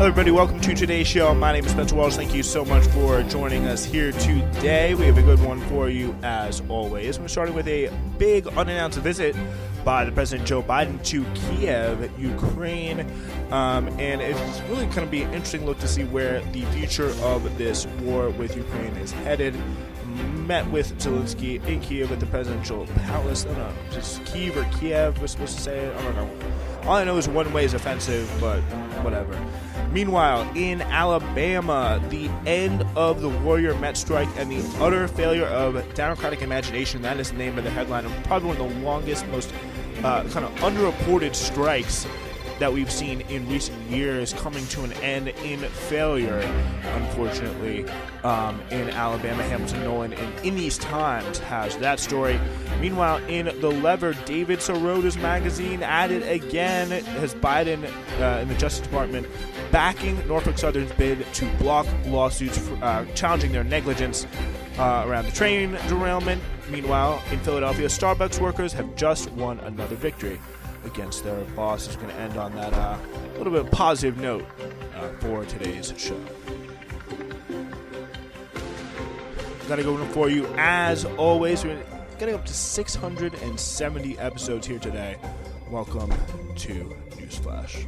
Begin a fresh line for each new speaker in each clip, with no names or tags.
Hello, everybody. Welcome to today's show. My name is Spencer Walsh. Thank you so much for joining us here today. We have a good one for you, as always. We're starting with a big unannounced visit by the President Joe Biden to Kyiv, Ukraine. And it's really going to be an interesting look to see where the future of this war with Ukraine is headed. Met with Zelensky in Kyiv at the presidential palace. I don't know, just Kyiv or Kiev we're supposed to say it. I don't know. All I know is one way is offensive, but whatever. Meanwhile, in Alabama, the end of the Warrior Met strike and the utter failure of Democratic imagination, that is the name of the headline, and probably one of the longest, most kind of underreported strikes that we've seen in recent years, coming to an end in failure, unfortunately, in Alabama. Hamilton Nolan in these times has that story. Meanwhile, in the lever, David Sorota's magazine added again has Biden in the Justice Department backing Norfolk Southern's bid to block lawsuits for, challenging their negligence around the train derailment. Meanwhile, in Philadelphia, Starbucks workers have just won another victory against their boss. Is going to end on that little bit positive note for today's show. Got to go for you as always. We're getting up to 670 episodes here today. Welcome to Newsflash.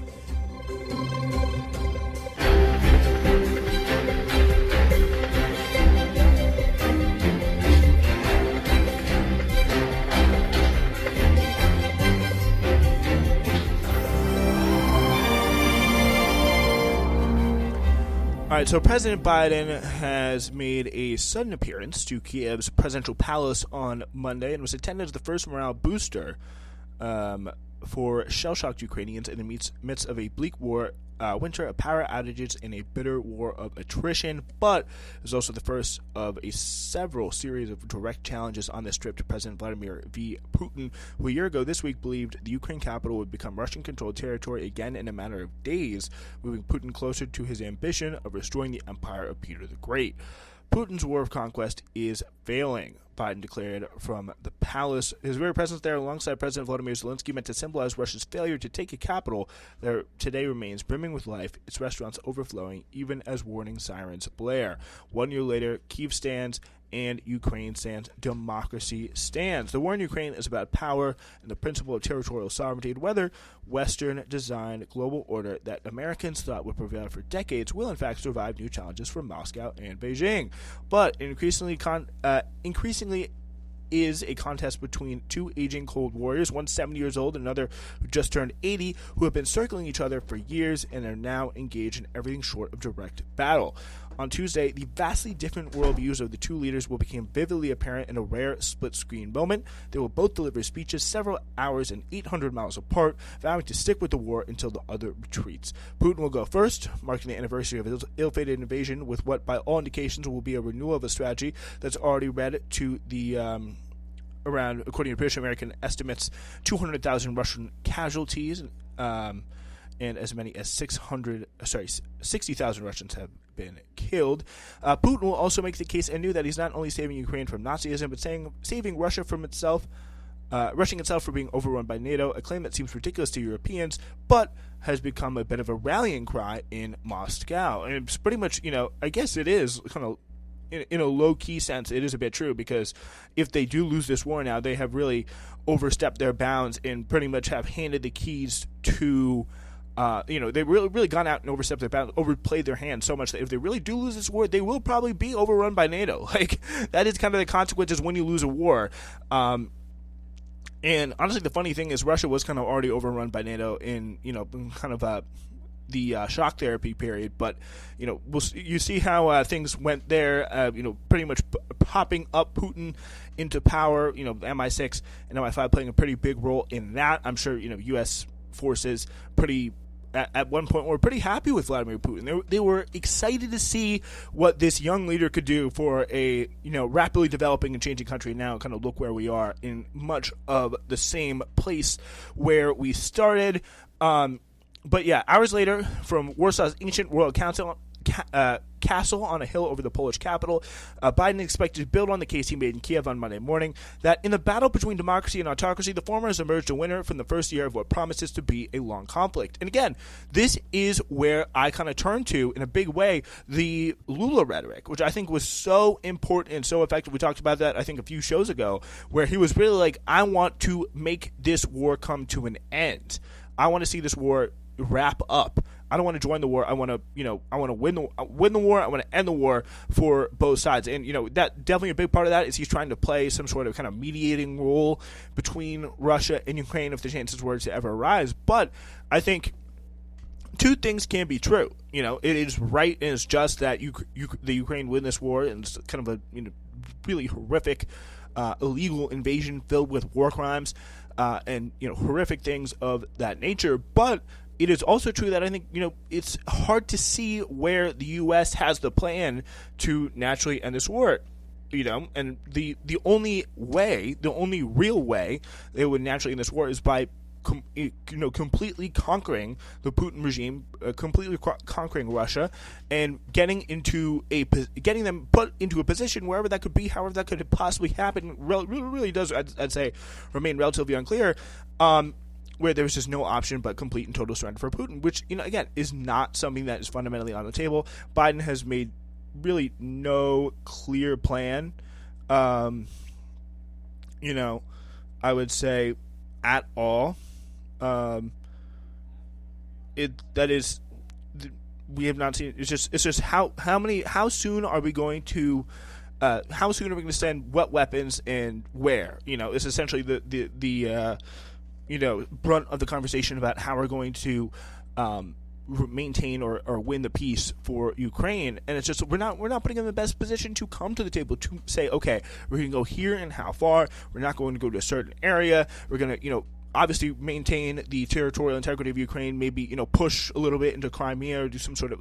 All right, so President Biden has made a sudden appearance to Kyiv's presidential palace on Monday and was intended as the first morale booster for shell-shocked Ukrainians in the midst of a bleak winter of power outages and a bitter war of attrition. But it was also the first of a several series of direct challenges on this trip to President Vladimir V. Putin, who a year ago this week believed the Ukraine capital would become Russian-controlled territory again in a matter of days, moving Putin closer to his ambition of restoring the empire of Peter the Great. Putin's war of conquest is failing, Biden declared from the palace. His very presence there alongside President Volodymyr Zelensky meant to symbolize Russia's failure to take a capital that today remains brimming with life, its restaurants overflowing, even as warning sirens blare. 1 year later, Kyiv stands and Ukraine stands. Democracy stands. The war in Ukraine is about power and the principle of territorial sovereignty, and whether Western-designed global order that Americans thought would prevail for decades will in fact survive new challenges from Moscow and Beijing. But increasingly is a contest between two aging Cold Warriors, one 70 years old and another who just turned 80, who have been circling each other for years and are now engaged in everything short of direct battle. On Tuesday, the vastly different worldviews of the two leaders will become vividly apparent in a rare split-screen moment. They will both deliver speeches several hours and 800 miles apart, vowing to stick with the war until the other retreats. Putin will go first, marking the anniversary of his ill-fated invasion with what, by all indications, will be a renewal of a strategy that's already led to the around, according to British American estimates, 200,000 Russian casualties, and as many as 60,000 Russians have been killed. Putin will also make the case anew that he's not only saving Ukraine from Nazism, but saving Russia from itself, rushing itself for being overrun by NATO, a claim that seems ridiculous to Europeans, but has become a bit of a rallying cry in Moscow. And it's pretty much, I guess it is kind of, in a low-key sense, it is a bit true, because if they do lose this war now, they have really overstepped their bounds and pretty much have handed the keys to they've really gone out and overstepped their bounds, overplayed their hand so much that if they really do lose this war, they will probably be overrun by NATO. Like, that is kind of the consequences when you lose a war. And honestly, the funny thing is Russia was kind of already overrun by NATO in, kind of the shock therapy period. But, you see how things went there, pretty much popping up Putin into power, the MI6 and MI5 playing a pretty big role in that. I'm sure, U.S. forces at one point were pretty happy with Vladimir Putin. They were excited to see what this young leader could do for a rapidly developing and changing country. Now kind of look where we are, in much of the same place where we started. But yeah, hours later, from Warsaw's ancient Royal castle on a hill over the Polish capital. Biden expected to build on the case he made in Kyiv on Monday morning that in the battle between democracy and autocracy, the former has emerged a winner from the first year of what promises to be a long conflict. And again, this is where I kind of turn to, in a big way, the Lula rhetoric, which I think was so important and so effective. We talked about that, I think, a few shows ago, where he was really like, I want to make this war come to an end. I want to see this war wrap up. I don't want to join the war. I want to, I want to win the war. I want to end the war for both sides. And, that definitely a big part of that is he's trying to play some sort of kind of mediating role between Russia and Ukraine if the chances were to ever arise. But I think two things can be true. It is right and it's just that the Ukraine win this war, and it's kind of a really horrific illegal invasion filled with war crimes and horrific things of that nature. But it is also true that I think, it's hard to see where the U.S. has the plan to naturally end this war. And the only real way they would naturally end this war is by completely conquering the Putin regime, completely conquering Russia, and getting them put into a position wherever that could be, however that could possibly happen. Really does, I'd say, remain relatively unclear. Where there's just no option but complete and total surrender for Putin, which, again, is not something that is fundamentally on the table. Biden has made really no clear plan, I would say, at all. We have not seen. It's just how soon are we going to send what weapons and where? It's essentially the brunt of the conversation about how we're going to maintain or win the peace for Ukraine. And it's just we're not putting in the best position to come to the table to say, okay, we're going to go here and how far. We're not going to go to a certain area. We're going to obviously maintain the territorial integrity of Ukraine, maybe push a little bit into Crimea or do some sort of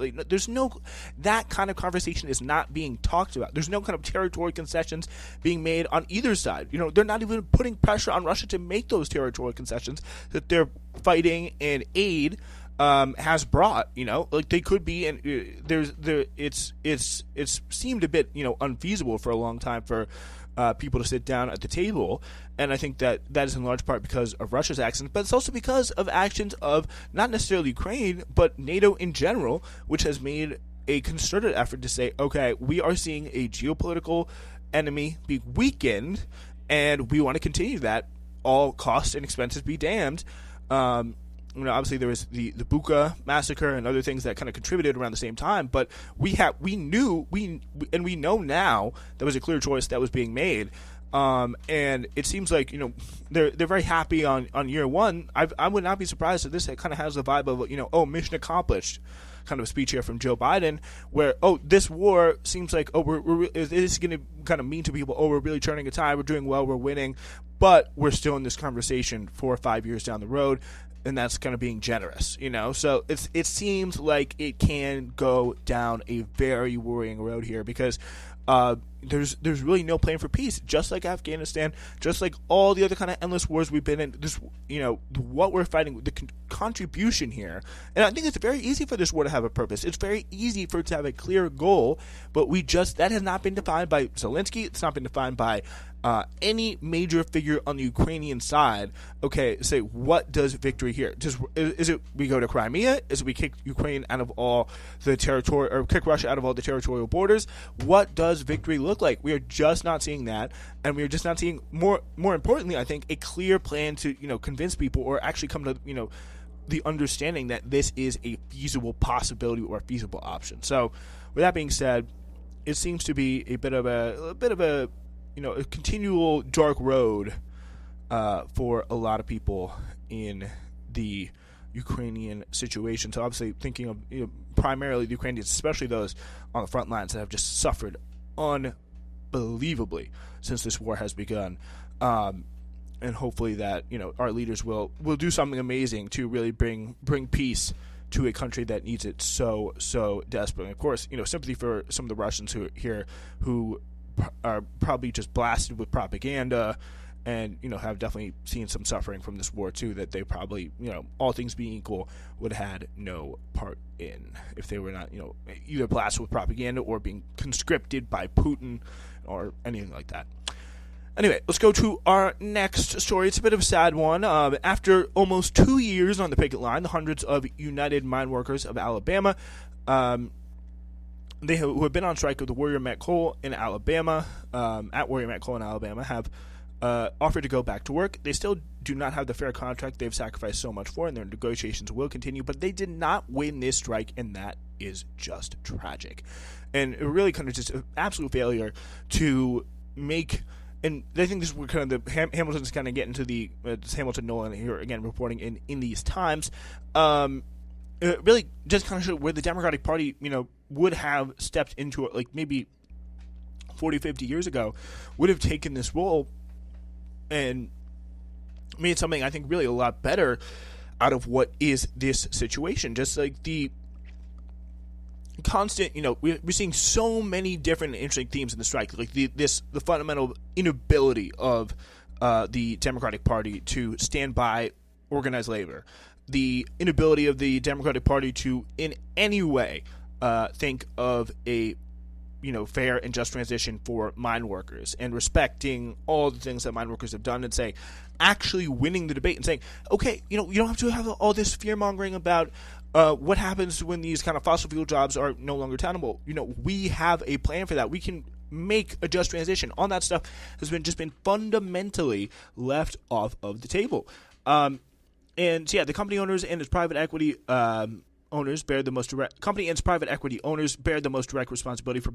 that kind of conversation is not being talked about. There's no kind of territorial concessions being made on either side. They're not even putting pressure on Russia to make those territorial concessions that their fighting and aid has brought. They could be, and it's seemed a bit unfeasible for a long time for people to sit down at the table. And I think that is in large part because of Russia's actions, but it's also because of actions of not necessarily Ukraine, but NATO in general, which has made a concerted effort to say, okay, we are seeing a geopolitical enemy be weakened, and we want to continue that. All costs and expenses be damned. Obviously there was the Bucha massacre and other things that kind of contributed around the same time, but we know now there was a clear choice that was being made. And it seems like, they're very happy on year one. I would not be surprised if this kind of has the vibe of, mission accomplished kind of a speech here from Joe Biden, where, this war seems like, this is going to kind of mean to people, we're really turning a tide, we're doing well, we're winning, but we're still in this conversation 4 or 5 years down the road. And that's kind of being generous, So it seems like it can go down a very worrying road here because there's really no plan for peace. Just like Afghanistan, just like all the other kind of endless wars we've been in. This, what we're fighting, the contribution here, and I think it's very easy for this war to have a purpose. It's very easy for it to have a clear goal, but that has not been defined by Zelensky. It's not been defined by any major figure on the Ukrainian side. Okay, say, what does victory here? Is it we go to Crimea? Is it we kick Ukraine out of all the territory, or kick Russia out of all the territorial borders? What does victory look like? We are just not seeing that, and we are just not seeing, more importantly, I think, a clear plan to convince people or actually come to the understanding that this is a feasible possibility or a feasible option. So, with that being said, it seems to be a bit of a a continual dark road for a lot of people in the Ukrainian situation. So obviously thinking of primarily the Ukrainians, especially those on the front lines that have just suffered unbelievably since this war has begun. And hopefully that our leaders will do something amazing to really bring peace to a country that needs it so desperately. Of course, sympathy for some of the Russians who are probably just blasted with propaganda and, have definitely seen some suffering from this war too, that they probably, all things being equal, would have had no part in if they were not, either blasted with propaganda or being conscripted by Putin or anything like that. Anyway, let's go to our next story. It's a bit of a sad one. After almost 2 years on the picket line, the hundreds of United Mine Workers of Alabama, who have been on strike with the Warrior Met Coal in Alabama, at Warrior Met Coal in Alabama, have offered to go back to work. They still do not have the fair contract they've sacrificed so much for, and their negotiations will continue, but they did not win this strike, and that is just tragic. And it really kind of just an absolute failure to make... And I think this is where kind of the Hamilton's kind of getting to the Hamilton Nolan here again reporting in these times. It really just kind of showed where the Democratic Party, would have stepped into it, like maybe 40, 50 years ago, would have taken this role and made something I think really a lot better out of what is this situation. Just like the constant, we're seeing so many different interesting themes in the strike, like the fundamental inability of the Democratic Party to stand by organized labor, the inability of the Democratic Party to in any way think of a fair and just transition for mine workers, and respecting all the things that mine workers have done, and saying, actually winning the debate and saying, okay, you don't have to have all this fear mongering about what happens when these kind of fossil fuel jobs are no longer tenable. We have a plan for that. We can make a just transition. All that stuff has been fundamentally left off of the table. And so, yeah, the company owners and its private equity owners bear the most direct responsibility for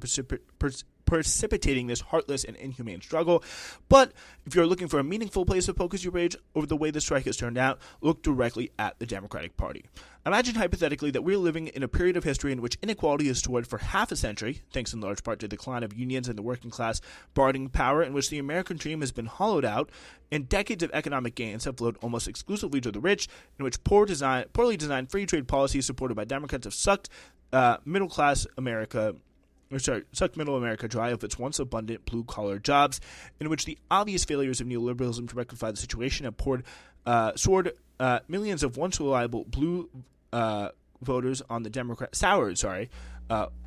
precipitating this heartless and inhumane struggle. But if you're looking for a meaningful place to focus your rage over the way the strike has turned out, look directly at the Democratic Party. Imagine hypothetically that we're living in a period of history in which inequality has soared for half a century, thanks in large part to the decline of unions and the working class bargaining power, in which the American dream has been hollowed out, and decades of economic gains have flowed almost exclusively to the rich, in which poorly designed free trade policies supported by Democrats have sucked middle America dry of its once abundant blue-collar jobs, in which the obvious failures of neoliberalism to rectify the situation have soured millions of once reliable blue voters on the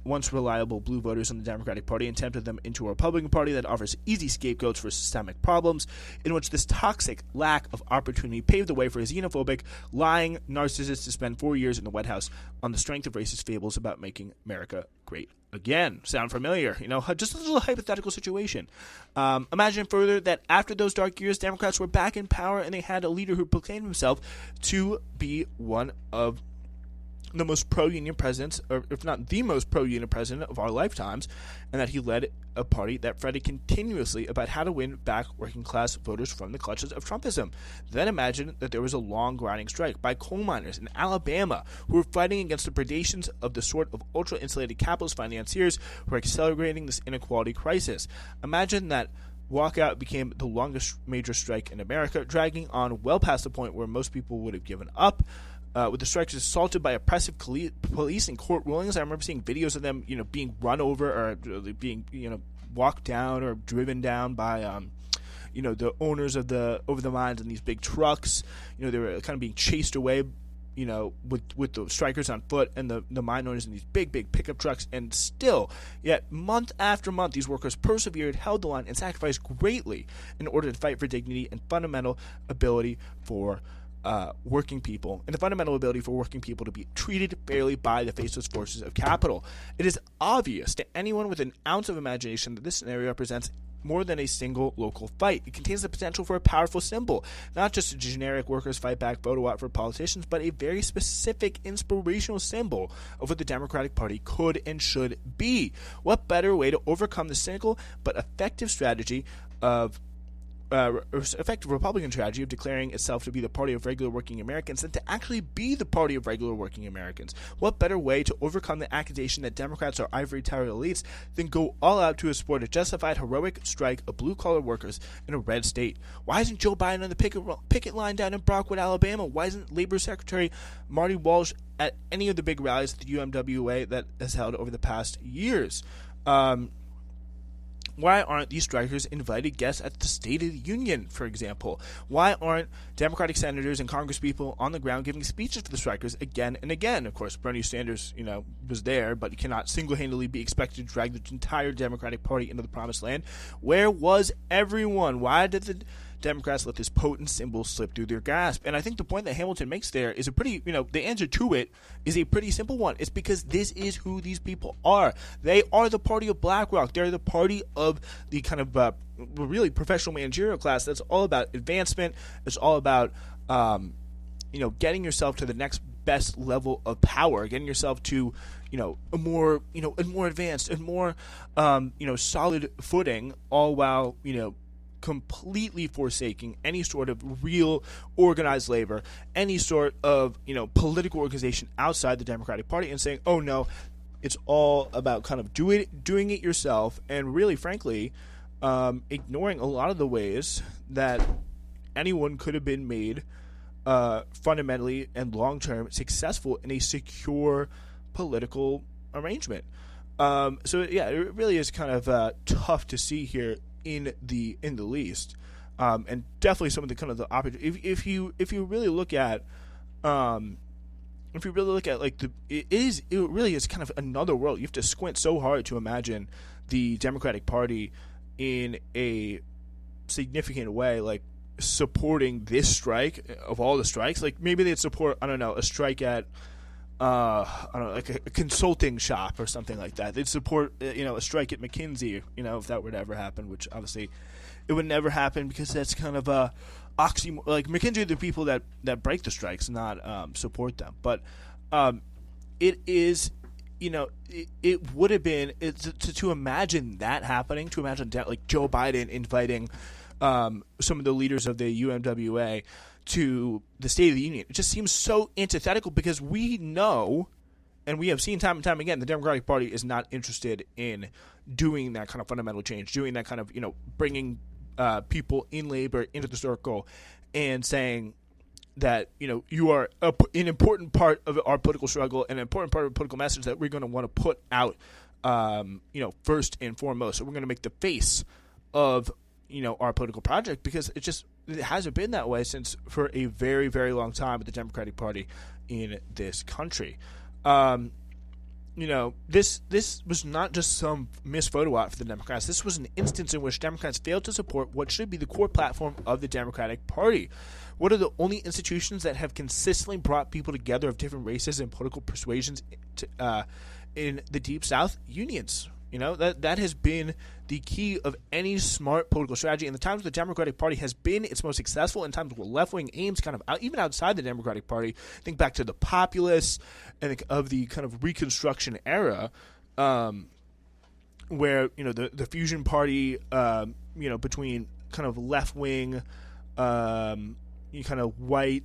once reliable blue voters on the Democratic Party, and tempted them into a Republican Party that offers easy scapegoats for systemic problems, in which this toxic lack of opportunity paved the way for a xenophobic, lying narcissist to spend 4 years in the White House on the strength of racist fables about making America great again. Sound familiar? Just a little hypothetical situation. Imagine further that after those dark years, Democrats were back in power, and they had a leader who proclaimed himself to be one of the most pro-union presidents, or if not the most pro-union president of our lifetimes, and that he led a party that fretted continuously about how to win back working-class voters from the clutches of Trumpism. Then imagine that there was a long, grinding strike by coal miners in Alabama who were fighting against the predations of the sort of ultra-insulated capitalist financiers who are accelerating this inequality crisis. Imagine that walkout became the longest major strike in America, dragging on well past the point where most people would have given up. With the strikers assaulted by oppressive police and court rulings. I remember seeing videos of them, being run over or being, walked down or driven down by, the owners of the mines in these big trucks. They were kind of being chased away, with the strikers on foot and the mine owners in these big pickup trucks. And still, yet month after month, these workers persevered, held the line, and sacrificed greatly in order to fight for dignity and fundamental ability for working people, and the fundamental ability for working people to be treated fairly by the faceless forces of capital. It is obvious to anyone with an ounce of imagination that this scenario represents more than a single local fight. It contains the potential for a powerful symbol, not just a generic workers fight back photo op for politicians, but a very specific inspirational symbol of what the Democratic Party could and should be. What better way to overcome the cynical but effective strategy of effective Republican strategy of declaring itself to be the party of regular working Americans than to actually be the party of regular working Americans? What better way to overcome the accusation that Democrats are ivory tower elites than go all out to support a justified heroic strike of blue-collar workers in a red state? Why isn't Joe Biden on the picket line down in Brockwood, Alabama? Why isn't Labor Secretary Marty Walsh at any of the big rallies at the UMWA that has held over the past years? Why aren't these strikers invited guests at the State of the Union, for example? Why aren't Democratic senators and congresspeople on the ground giving speeches for the strikers again and again? Of course, Bernie Sanders, was there, but he cannot single-handedly be expected to drag the entire Democratic Party into the promised land. Where was everyone? Why did the Democrats let this potent symbol slip through their grasp? And I think the point that Hamilton makes there is a pretty, the answer to it is a pretty simple one. It's because this is who these people are. They are the party of BlackRock. They're the party of the kind of really professional managerial class that's all about advancement. It's all about, getting yourself to the next best level of power, getting yourself to, a more advanced and more, solid footing, all while, completely forsaking any sort of real organized labor, any sort of, political organization outside the Democratic Party, and saying, oh no, it's all about kind of doing it yourself, and really, frankly, ignoring a lot of the ways that anyone could have been made fundamentally and long-term successful in a secure political arrangement. So yeah, it really is kind of tough to see here in the least, and definitely some of the kind of the opportunity. If you really look at like it really is kind of another world. You have to squint so hard to imagine the Democratic Party in a significant way, like supporting this strike of all the strikes. Like maybe they'd support, a strike at like a consulting shop or something like that. They'd support, a strike at McKinsey, if that were to ever happen, which obviously it would never happen because that's kind of a oxymoron. Like McKinsey are the people that break the strikes, not support them. But it is, it would have been to imagine that happening, to imagine like Joe Biden inviting some of the leaders of the UMWA to the State of the Union. It just seems so antithetical because we know, and we have seen time and time again, the Democratic Party is not interested in doing that kind of fundamental change, doing that kind of, bringing people in labor into the circle and saying that, you are an important part of our political struggle, an important part of the political message that we're going to want to put out, first and foremost. So we're going to make the face of, our political project, because it hasn't been that way for a very, very long time with the Democratic Party in this country. This was not just some missed photo op for the Democrats. This was an instance in which Democrats failed to support what should be the core platform of the Democratic Party. What are the only institutions that have consistently brought people together of different races and political persuasions in the Deep South? Unions. That has been the key of any smart political strategy. In the times the Democratic Party has been its most successful, in times where left-wing aims kind of even outside the Democratic Party, think back to the populists and of the kind of Reconstruction era, where, the fusion party, between kind of left-wing, kind of white,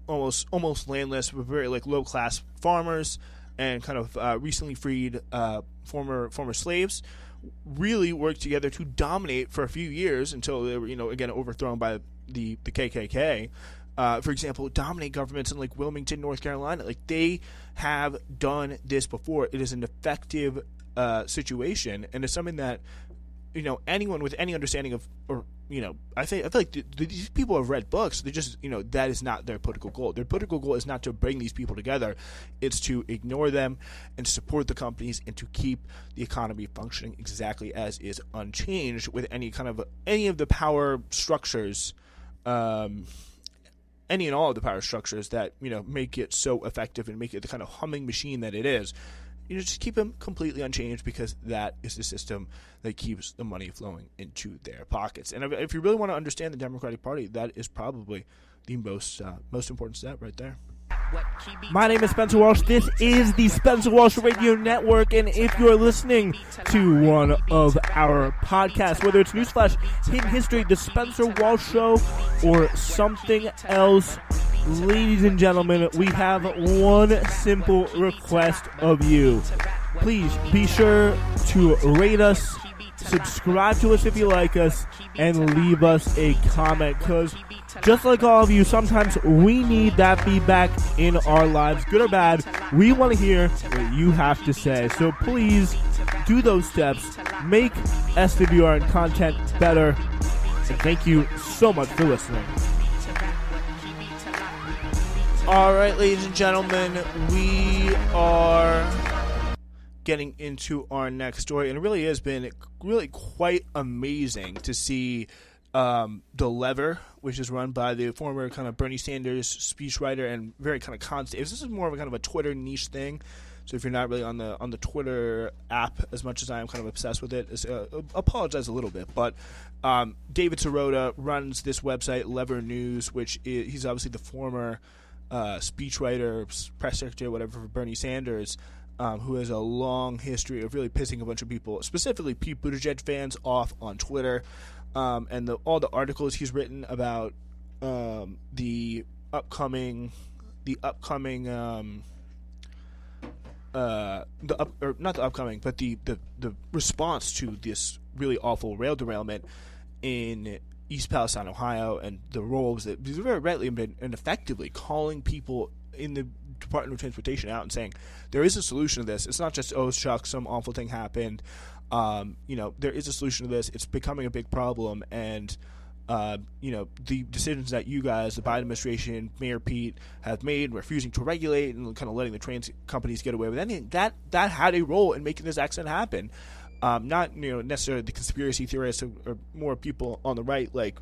almost landless, but very like low-class farmers, and kind of recently freed former slaves, really worked together to dominate for a few years until they were, again, overthrown by the KKK. For example, dominate governments in like Wilmington, North Carolina. Like they have done this before. It is an effective situation, and it's something that anyone with any understanding of, or I feel like these people have read books. They just, that is not their political goal. Their political goal is not to bring these people together. It's to ignore them and support the companies and to keep the economy functioning exactly as is, unchanged, with any of the power structures, any and all of the power structures that, make it so effective and make it the kind of humming machine that it is. Just keep them completely unchanged, because that is the system that keeps the money flowing into their pockets. And if you really want to understand the Democratic Party, that is probably the most important step right there. My name is Spencer Walsh. This is the Spencer Walsh Radio Network, and if you're listening to one of our podcasts, whether it's Newsflash, Hidden History, The Spencer Walsh Show, or something else, ladies and gentlemen, we have one simple request of you. Please be sure to rate us, subscribe to us if you like us, and leave us a comment, because just like all of you, sometimes we need that feedback in our lives, good or bad. We want to hear what you have to say. So please do those steps, make SWRN content better. And thank you so much for listening. All right, ladies and gentlemen, we are getting into our next story, and it really has been really quite amazing to see The Lever, which is run by the former kind of Bernie Sanders speechwriter and very kind of constant. This is more of a kind of a Twitter niche thing. So if you're not really on the Twitter app as much as I am kind of obsessed with it, apologize a little bit. But David Sirota runs this website, Lever News, which he's obviously the former speechwriter, press secretary, whatever, for Bernie Sanders, who has a long history of really pissing a bunch of people, specifically Pete Buttigieg fans, off on Twitter. And all the articles he's written about the response to this really awful rail derailment in East Palestine, Ohio, and the roles that very rightly and effectively calling people in the Department of Transportation out and saying there is a solution to this. It's not just, oh shucks, some awful thing happened. There is a solution to this. It's becoming a big problem, and the decisions that you guys, the Biden administration, Mayor Pete, have made, refusing to regulate and kind of letting the train companies get away with anything, that had a role in making this accident happen. Not necessarily the conspiracy theorists or more people on the right like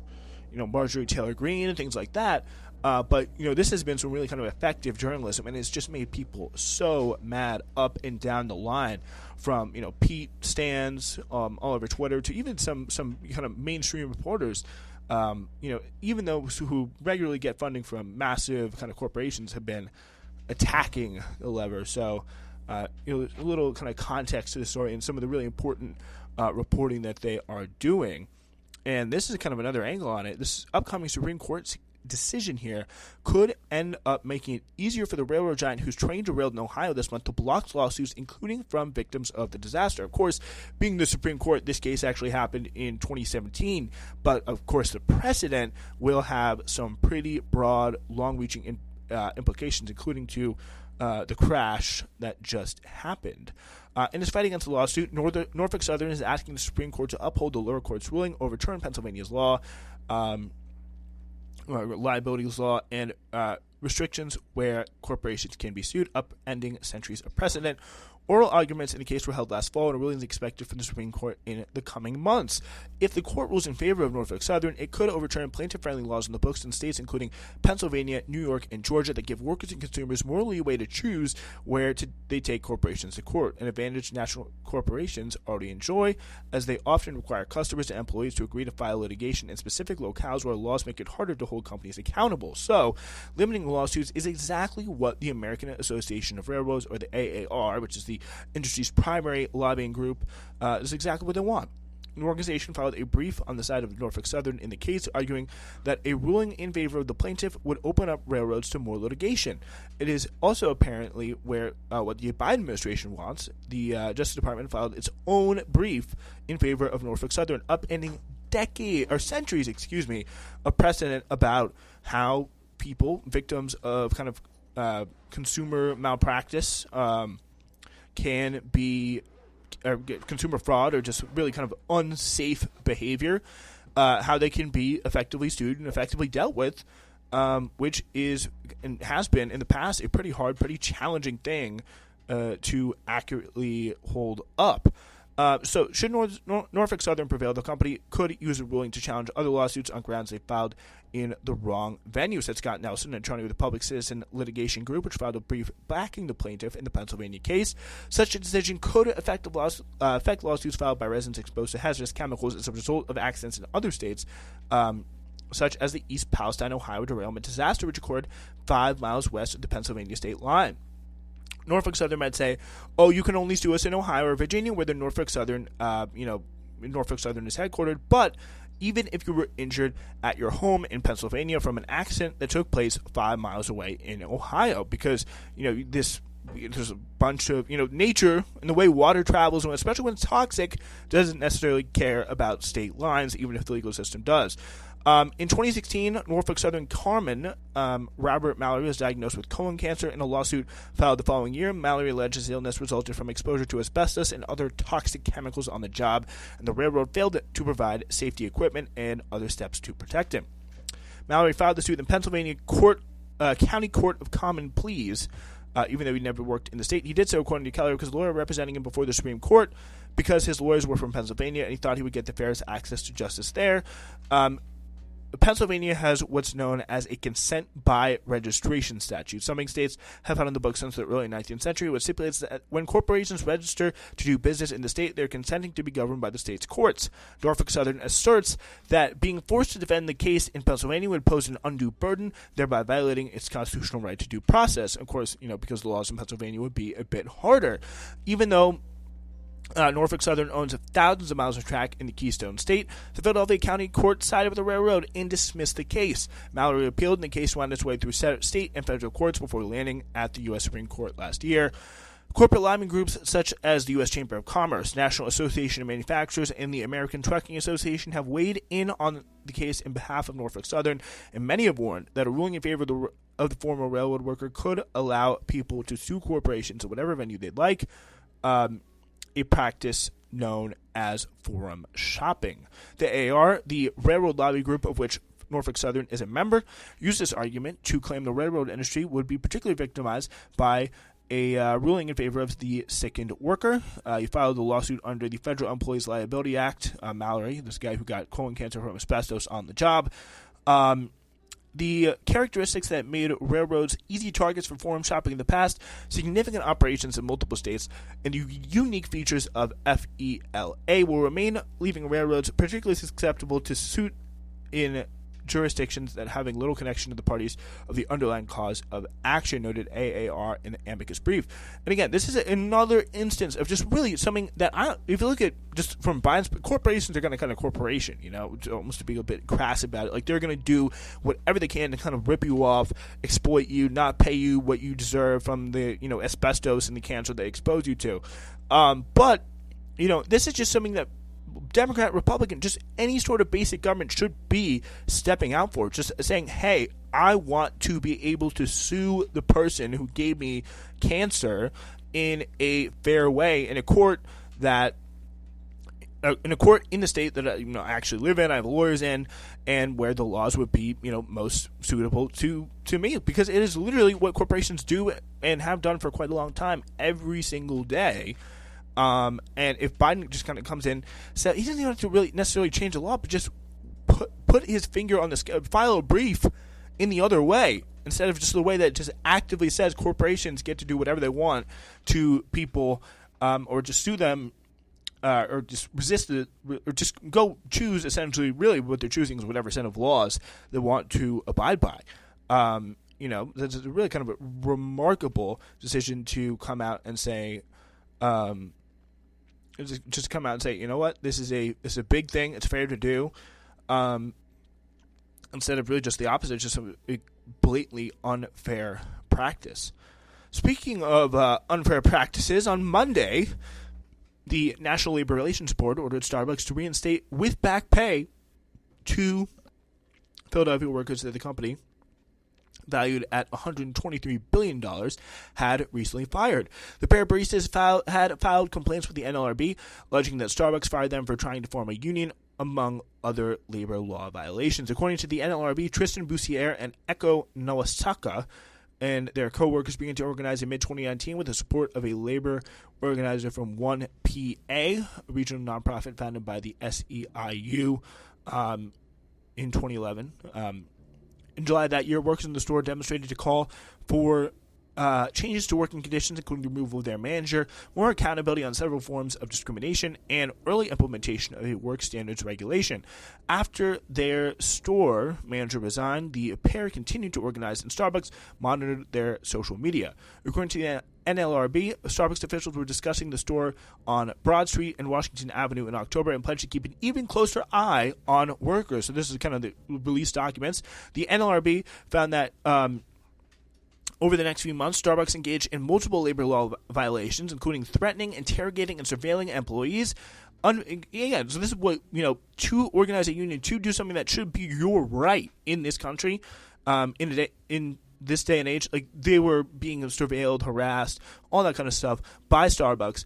Marjorie Taylor Greene and things like that. But this has been some really kind of effective journalism, and it's just made people so mad up and down the line, from Pete stands all over Twitter to even some kind of mainstream reporters. Even those who regularly get funding from massive kind of corporations have been attacking The Lever. So a little kind of context to the story and some of the really important reporting that they are doing. And this is kind of another angle on it. This upcoming Supreme Court decision here could end up making it easier for the railroad giant whose train derailed in Ohio this month to block lawsuits, including from victims of the disaster. Of course, being the Supreme Court, this case actually happened in 2017, but of course the precedent will have some pretty broad, long-reaching implications, including to the crash that just happened. In his fight against the lawsuit, Norfolk Southern is asking the Supreme Court to uphold the lower court's ruling, overturn Pennsylvania's law, liabilities law, and restrictions where corporations can be sued, upending centuries of precedent. Oral arguments in the case were held last fall, and a ruling is expected from the Supreme Court in the coming months. If the court rules in favor of Norfolk Southern, it could overturn plaintiff-friendly laws in the books in states including Pennsylvania, New York, and Georgia that give workers and consumers more leeway to choose where they take corporations to court, an advantage national corporations already enjoy, as they often require customers and employees to agree to file litigation in specific locales where laws make it harder to hold companies accountable. So, limiting lawsuits is exactly what the American Association of Railroads, or the AAR, which is the industry's primary lobbying group, is exactly what they want. The organization filed a brief on the side of Norfolk Southern in the case, arguing that a ruling in favor of the plaintiff would open up railroads to more litigation. It is also apparently what the Biden administration wants. The Justice Department filed its own brief in favor of Norfolk Southern, upending centuries of precedent about how people, victims of kind of consumer malpractice, can be consumer fraud or just really kind of unsafe behavior, how they can be effectively sued and effectively dealt with, which is and has been in the past a pretty hard, pretty challenging thing to accurately hold up. So should Norfolk Southern prevail, the company could use a ruling to challenge other lawsuits on grounds they filed in the wrong venue, said Scott Nelson, an attorney with the Public Citizen Litigation Group, which filed a brief backing the plaintiff in the Pennsylvania case. Such a decision could affect lawsuits filed by residents exposed to hazardous chemicals as a result of accidents in other states, such as the East Palestine, Ohio derailment disaster, which occurred 5 miles west of the Pennsylvania state line. Norfolk Southern might say, oh, you can only sue us in Ohio or Virginia, where the Norfolk Southern, Norfolk Southern is headquartered. But even if you were injured at your home in Pennsylvania from an accident that took place 5 miles away in Ohio, because, there's a bunch of, nature and the way water travels, especially when it's toxic, doesn't necessarily care about state lines, even if the legal system does. In 2016, Norfolk Southern Carman Robert Mallory was diagnosed with colon cancer in a lawsuit filed the following year. Mallory alleged his illness resulted from exposure to asbestos and other toxic chemicals on the job, and the railroad failed to provide safety equipment and other steps to protect him. Mallory filed the suit in Pennsylvania County Court of Common Pleas. Even though he never worked in the state, he did so, according to Keller, because the lawyer representing him before the Supreme Court, because his lawyers were from Pennsylvania, and he thought he would get the fairest access to justice there. Pennsylvania has what's known as a consent by registration statute. Some states have had on the books since the early 19th century, which stipulates that when corporations register to do business in the state, they're consenting to be governed by the state's courts. Norfolk Southern asserts that being forced to defend the case in Pennsylvania would pose an undue burden, thereby violating its constitutional right to due process. Of course, because the laws in Pennsylvania would be a bit harder, even though Norfolk Southern owns thousands of miles of track in the Keystone State. The Philadelphia County Court sided with the railroad and dismissed the case. Mallory appealed, and the case wound its way through state and federal courts before landing at the U.S. Supreme Court last year. Corporate lobbying groups such as the U.S. Chamber of Commerce, National Association of Manufacturers, and the American Trucking Association have weighed in on the case in behalf of Norfolk Southern, and many have warned that a ruling in favor of the former railroad worker could allow people to sue corporations at whatever venue they'd like. A practice known as forum shopping. The AAR, the railroad lobby group of which Norfolk Southern is a member, used this argument to claim the railroad industry would be particularly victimized by a ruling in favor of the sickened worker. He filed a lawsuit under the Federal Employees Liability Act. Mallory, this guy who got colon cancer from asbestos on the job. The characteristics that made railroads easy targets for forum shopping in the past, significant operations in multiple states, and the unique features of FELA will remain, leaving railroads particularly susceptible to suit in jurisdictions that having little connection to the parties of the underlying cause of action, noted AAR in the amicus brief. And again, this is another instance of just really something that if you look at just from Biden's, corporations are going to kind of corporation, almost to be a bit crass about it. Like they're going to do whatever they can to kind of rip you off, exploit you, not pay you what you deserve from the, asbestos and the cancer they expose you to. But this is just something that Democrat, Republican, just any sort of basic government should be stepping out for. Just saying, hey, I want to be able to sue the person who gave me cancer in a fair way in a court that in the state that I actually live in, I have lawyers in, and where the laws would be most suitable to me, because it is literally what corporations do and have done for quite a long time every single day. And if Biden just kind of comes in, so he doesn't even have to really necessarily change the law, but just put his finger on the scale, file a brief in the other way, instead of just the way that just actively says corporations get to do whatever they want to people, or just sue them, or just resist it, or just go choose essentially really what they're choosing is whatever set of laws they want to abide by. That's really kind of a remarkable decision to come out and say, just come out and say, you know what, this is a big thing, it's fair to do, instead of really just the opposite, just a blatantly unfair practice. Speaking of unfair practices, on Monday, the National Labor Relations Board ordered Starbucks to reinstate with back pay to Philadelphia workers that the company, valued at $123 billion, had recently fired. The pair of baristas had filed complaints with the NLRB, alleging that Starbucks fired them for trying to form a union, among other labor law violations. According to the NLRB, Tristan Bussiere and Eko Nowasaka and their co-workers began to organize in mid-2019 with the support of a labor organizer from 1PA, a regional nonprofit founded by the SEIU in 2011. In July of that year, workers in the store demonstrated to call for changes to working conditions, including the removal of their manager, more accountability on several forms of discrimination, and early implementation of a work standards regulation. After their store manager resigned, the pair continued to organize, and Starbucks monitored their social media. According to the NLRB, Starbucks officials were discussing the store on Broad Street and Washington Avenue in October and pledged to keep an even closer eye on workers. So this is kind of the released documents. The NLRB found that over the next few months, Starbucks engaged in multiple labor law violations, including threatening, interrogating, and surveilling employees, Yeah, so this is what, to organize a union, to do something that should be your right in this country, in this day and age. Like, they were being surveilled, harassed, all that kind of stuff by Starbucks,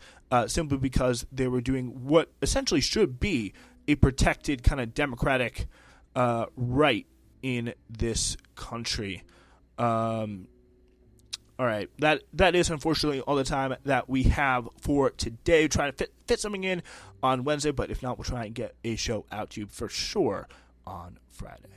simply because they were doing what essentially should be a protected kind of democratic right in this country. All right, that is unfortunately all the time that we have for today. Trying to fit something in on Wednesday, but if not, we'll try and get a show out to you for sure on Friday.